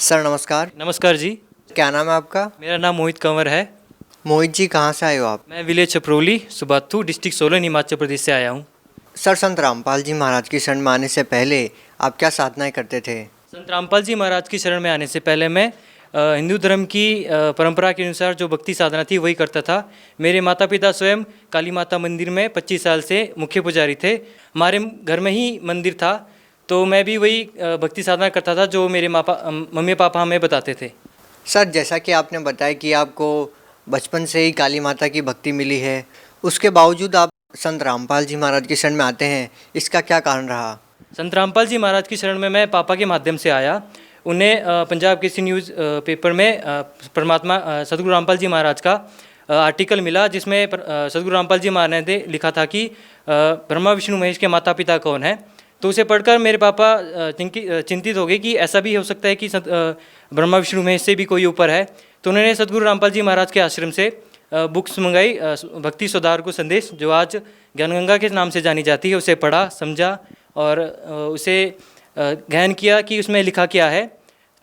Sir नमस्कार। नमस्कार जी। क्या नाम है आपका? मेरा नाम मोहित कंवर है। मोहित जी, कहाँ से आए हो आप? मैं विलेज छपरोली सुबाथू डिस्ट्रिक्ट सोलन हिमाचल प्रदेश से आया हूँ। सर, संत रामपाल जी महाराज की शरण में आने से पहले आप क्या साधनाएं करते थे? संत रामपाल जी महाराज की शरण में आने से पहले मैं हिंदू धर्म की परंपरा के अनुसार जो भक्ति साधना थी वही करता था। मेरे माता पिता स्वयं काली माता मंदिर में 25 साल से मुख्य पुजारी थे। हमारे घर में ही मंदिर था, तो मैं भी वही भक्ति साधना करता था जो मेरे मम्मी पापा हमें बताते थे। सर, जैसा कि आपने बताया कि आपको बचपन से ही काली माता की भक्ति मिली है, उसके बावजूद आप संत रामपाल जी महाराज की शरण में आते हैं, इसका क्या कारण रहा? संत रामपाल जी महाराज की शरण में मैं पापा के माध्यम से आया। उन्हें पंजाब केसरी न्यूज़ पेपर में परमात्मा सतगुरु रामपाल जी महाराज का आर्टिकल मिला, जिसमें सतगुरु रामपाल जी महाराज ने लिखा था कि ब्रह्मा विष्णु महेश के माता पिता कौन है। तो उसे पढ़कर मेरे पापा चिंतित हो गए कि ऐसा भी हो सकता है कि ब्रह्मा विष्णु महेश से भी कोई ऊपर है। तो उन्होंने सतगुरु रामपाल जी महाराज के आश्रम से बुक्स मंगाई, भक्ति सुधार को संदेश, जो आज ज्ञानगंगा के नाम से जानी जाती है, उसे पढ़ा, समझा और उसे गहन किया कि उसमें लिखा क्या है।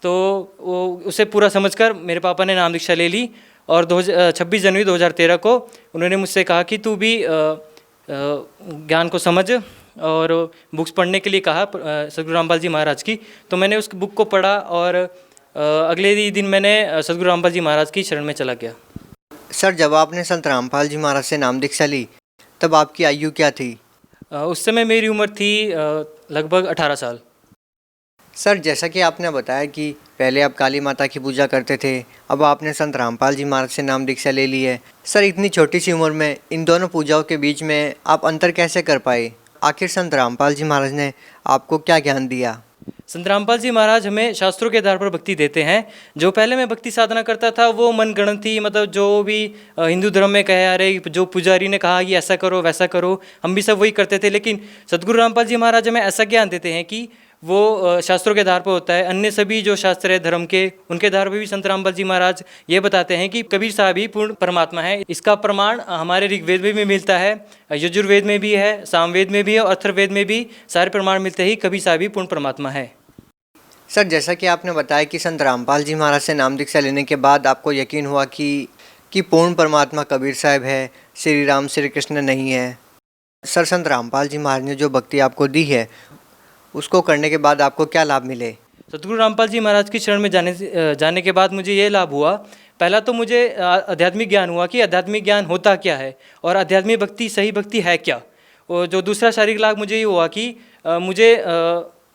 तो वो उसे पूरा समझकर मेरे पापा ने नाम दीक्षा ले ली और 26 जनवरी 2013 को उन्होंने मुझसे कहा कि तू भी ज्ञान को समझ, और बुक्स पढ़ने के लिए कहा सतगुरु रामपाल जी महाराज की। तो मैंने उस बुक को पढ़ा और अगले ही दिन मैंने सतगुरु रामपाल जी महाराज की शरण में चला गया। सर, जब आपने संत रामपाल जी महाराज से नाम दीक्षा ली, तब आपकी आयु क्या थी? उस समय मेरी उम्र थी लगभग 18 साल। सर, जैसा कि आपने बताया कि पहले आप काली माता की पूजा करते थे, अब आपने संत रामपाल जी महाराज से नाम दीक्षा ले ली है। सर, इतनी छोटी सी उम्र में इन दोनों पूजाओं के बीच में आप अंतर कैसे कर पाए? आखिर संत रामपाल जी महाराज ने आपको क्या ज्ञान दिया? संत रामपाल जी महाराज हमें शास्त्रों के आधार पर भक्ति देते हैं। जो पहले मैं भक्ति साधना करता था वो मनगढ़ंत थी, मतलब जो भी हिंदू धर्म में कहे आ रहे, जो पुजारी ने कहा कि ऐसा करो वैसा करो, हम भी सब वही करते थे। लेकिन सतगुरु रामपाल जी महाराज हमें ऐसा ज्ञान देते हैं कि वो शास्त्रों के आधार पर होता है। अन्य सभी जो शास्त्र है धर्म के, उनके आधार पर भी संत रामपाल जी महाराज ये बताते हैं कि कबीर साहब ही पूर्ण परमात्मा है। इसका प्रमाण हमारे ऋग्वेद में भी मिलता है, यजुर्वेद में भी है, सामवेद में भी है और अथर्ववेद में भी सारे प्रमाण मिलते ही कबीर साहब ही पूर्ण परमात्मा है। सर, जैसा कि आपने बताया कि संत रामपाल जी महाराज से नाम दीक्षा लेने के बाद आपको यकीन हुआ कि पूर्ण परमात्मा कबीर साहब है, श्री राम श्री कृष्ण नहीं है। सर, संत रामपाल जी महाराज ने जो भक्ति आपको दी है, उसको करने के बाद आपको क्या लाभ मिले? सतगुरु रामपाल जी महाराज की शरण में जाने के बाद मुझे ये लाभ हुआ। पहला तो मुझे आध्यात्मिक ज्ञान हुआ कि आध्यात्मिक ज्ञान होता क्या है और आध्यात्मिक भक्ति सही भक्ति है क्या। और जो दूसरा शारीरिक लाभ मुझे ये हुआ कि मुझे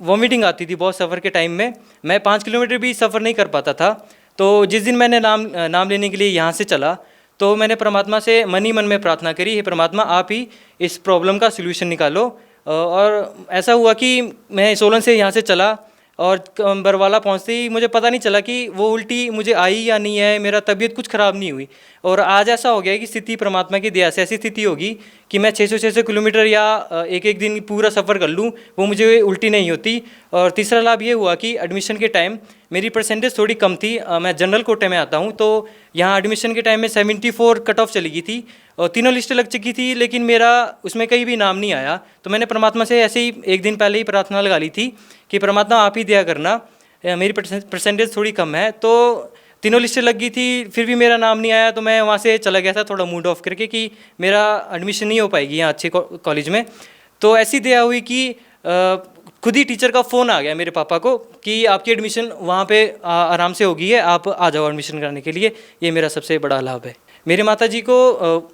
वॉमिटिंग आती थी बहुत सफ़र के टाइम में। मैं 5 किलोमीटर भी सफ़र नहीं कर पाता था। तो जिस दिन मैंने नाम लेने के लिए यहाँ से चला, तो मैंने परमात्मा से मन ही मन में प्रार्थना करी, हे परमात्मा आप ही इस प्रॉब्लम का सलूशन निकालो। और ऐसा हुआ कि मैं सोलन से यहाँ से चला और बरवाला पहुँचते ही मुझे पता नहीं चला कि वो उल्टी मुझे आई या नहीं है, मेरा तबीयत कुछ ख़राब नहीं हुई। और आज ऐसा हो गया कि स्थिति परमात्मा की दया से ऐसी स्थिति होगी कि मैं 600 किलोमीटर या एक दिन पूरा सफ़र कर लूँ, वो मुझे उल्टी नहीं होती। और तीसरा लाभ ये हुआ कि एडमिशन के टाइम मेरी परसेंटेज थोड़ी कम थी, मैं जनरल कोटे में आता हूँ, तो यहाँ एडमिशन के टाइम में 74 कट ऑफ चली गई थी और तीनों लिस्टें लग चुकी थी, लेकिन मेरा उसमें कहीं भी नाम नहीं आया। तो मैंने परमात्मा से ऐसे ही एक दिन पहले ही प्रार्थना लगा ली थी कि परमात्मा आप ही दया करना, मेरी परसेंटेज थोड़ी कम है। तो तीनों लिस्टें लग गई थी, फिर भी मेरा नाम नहीं आया। तो मैं वहाँ से चला गया था थोड़ा मूड ऑफ करके कि मेरा एडमिशन नहीं हो पाएगी यहाँ अच्छे कॉलेज में। तो ऐसी दया हुई कि खुद ही टीचर का फ़ोन आ गया मेरे पापा को कि आपकी एडमिशन वहाँ पे आराम से होगी है, आप आ जाओ एडमिशन कराने के लिए। ये मेरा सबसे बड़ा लाभ है। मेरे माता जी को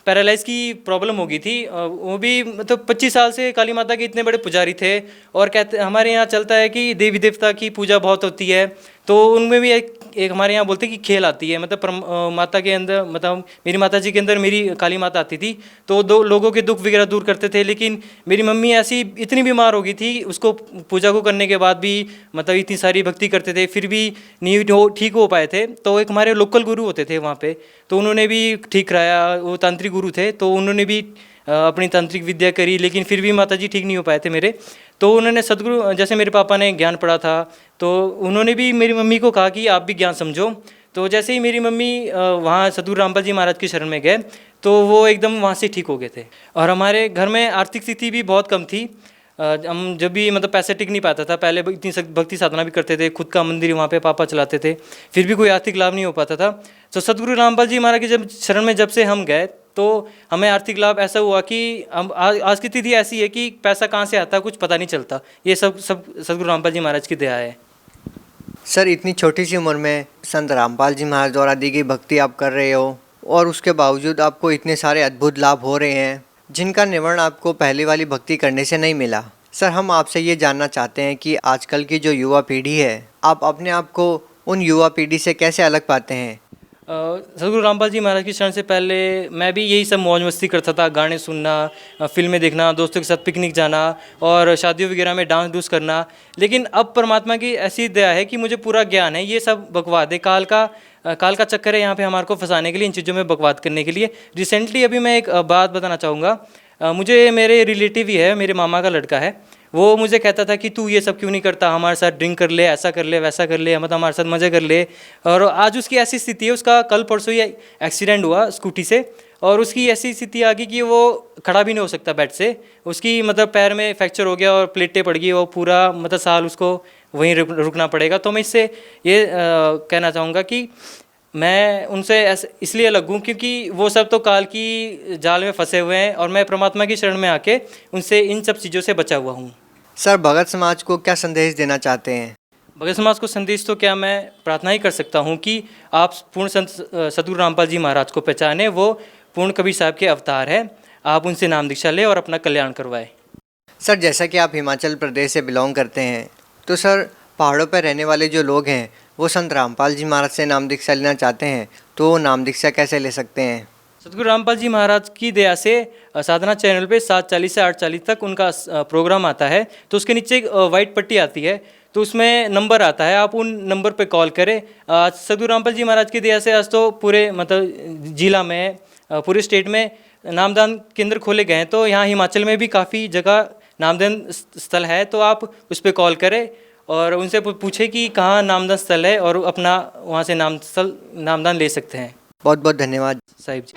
पैरालाइज की प्रॉब्लम हो गई थी, वो भी मतलब 25 साल से काली माता के इतने बड़े पुजारी थे। और कहते हमारे यहाँ चलता है कि देवी देवता की पूजा बहुत होती है, तो उनमें भी एक हमारे यहाँ बोलते हैं कि खेल आती है। मतलब माता के अंदर, मतलब मेरी माता जी के अंदर मेरी काली माता आती थी, तो दो लोगों के दुख वगैरह दूर करते थे। लेकिन मेरी मम्मी ऐसी इतनी बीमार हो गई थी, उसको पूजा को करने के बाद भी मतलब इतनी सारी भक्ति करते थे, फिर भी नहीं ठीक हो पाए थे। तो एक हमारे लोकल गुरु होते थे वहाँ पे, तो उन्होंने भी ठीक कराया। वो तांत्रिक गुरु थे, तो उन्होंने भी अपनी तांत्रिक विद्या करी, लेकिन फिर भी माता जी ठीक नहीं हो पाए थे मेरे। तो उन्होंने सदगुरु, जैसे मेरे पापा ने ज्ञान पढ़ा था, तो उन्होंने भी मेरी मम्मी को कहा कि आप भी ज्ञान समझो। तो जैसे ही मेरी मम्मी वहाँ सतगुरु रामपाल जी महाराज की शरण में गए, तो वो एकदम वहाँ से ठीक हो गए थे। और हमारे घर में आर्थिक स्थिति भी बहुत कम थी, हम जब भी मतलब पैसे टिक नहीं पाता था, पहले इतनी भक्ति साधना भी करते थे, खुद का मंदिर वहाँ पे पापा चलाते थे, फिर भी कोई आर्थिक लाभ नहीं हो पाता था। तो सदगुरु रामपाल जी महाराज के जब शरण में जब से हम गए तो हमें आर्थिक लाभ ऐसा हुआ कि हम आज की तिथि ऐसी है कि पैसा कहाँ से आता है कुछ पता नहीं चलता। ये सब सदगुरु रामपाल जी महाराज की दया है। सर, इतनी छोटी सी उम्र में संत रामपाल जी महाराज द्वारा दी गई भक्ति आप कर रहे हो और उसके बावजूद आपको इतने सारे अद्भुत लाभ हो रहे हैं जिनका निवारण आपको पहले वाली भक्ति करने से नहीं मिला। सर, हम आपसे ये जानना चाहते हैं कि आजकल की जो युवा पीढ़ी है, आप अपने आप को उन युवा पीढ़ी से कैसे अलग पाते हैं? सदगुरु रामपाल जी महाराज की शरण से पहले मैं भी यही सब मौज मस्ती करता था, गाने सुनना, फिल्में देखना, दोस्तों के साथ पिकनिक जाना और शादियों वगैरह में डांस डूस करना। लेकिन अब परमात्मा की ऐसी दया है कि मुझे पूरा ज्ञान है। ये सब बकवाद है, काल का चक्कर है यहाँ पे हमारे को फंसाने के लिए, इन चीज़ों में बकवाद करने के लिए। रिसेंटली अभी मैं एक बात बताना चाहूँगा। मुझे मेरे रिलेटिव ही है, मेरे मामा का लड़का है, वो मुझे कहता था कि तू ये सब क्यों नहीं करता, हमारे साथ ड्रिंक कर ले, ऐसा कर ले, वैसा कर ले, मतलब हमारे साथ मज़े कर ले। और आज उसकी ऐसी स्थिति है, उसका कल परसों ही एक्सीडेंट हुआ स्कूटी से और उसकी ऐसी स्थिति आ गई कि वो खड़ा भी नहीं हो सकता बेड से। उसकी मतलब पैर में फ्रैक्चर हो गया और प्लेटें पड़ गई, वो पूरा मतलब साल उसको वहीं रुकना पड़ेगा। तो मैं इससे ये कहना चाहूँगा कि मैं उनसे इसलिए अलग हूँ क्योंकि वो सब तो काल की जाल में फंसे हुए हैं और मैं परमात्मा की शरण में आके उनसे इन सब चीज़ों से बचा हुआ हूँ। सर, भगत समाज को क्या संदेश देना चाहते हैं? भगत समाज को संदेश तो क्या, मैं प्रार्थना ही कर सकता हूँ कि आप पूर्ण संत सदगुरु रामपाल जी महाराज को पहचानें। वो पूर्ण कबीर साहब के अवतार हैं। आप उनसे नाम दीक्षा लें और अपना कल्याण करवाएं। सर, जैसा कि आप हिमाचल प्रदेश से बिलोंग करते हैं, तो सर पहाड़ों पर रहने वाले जो लोग हैं वो संत रामपाल जी महाराज से नाम दीक्षा लेना चाहते हैं, तो वो नाम दीक्षा कैसे ले सकते हैं? सदगुरु रामपाल जी महाराज की दया से साधना चैनल पे 7:40 से 8:40 तक उनका प्रोग्राम आता है। तो उसके नीचे एक वाइट पट्टी आती है, तो उसमें नंबर आता है, आप उन नंबर पे कॉल करें। सदगुरु रामपाल जी महाराज की दया से आज तो पूरे मतलब जिला में, पूरे स्टेट में नामदान केंद्र खोले गए हैं। तो यहाँ हिमाचल में भी काफ़ी जगह नामदान स्थल है, तो आप उस पर कॉल करें और उनसे पूछें कि कहाँ नामदान स्थल है और अपना वहाँ से नामदान ले सकते हैं। बहुत बहुत धन्यवाद साहिब जी।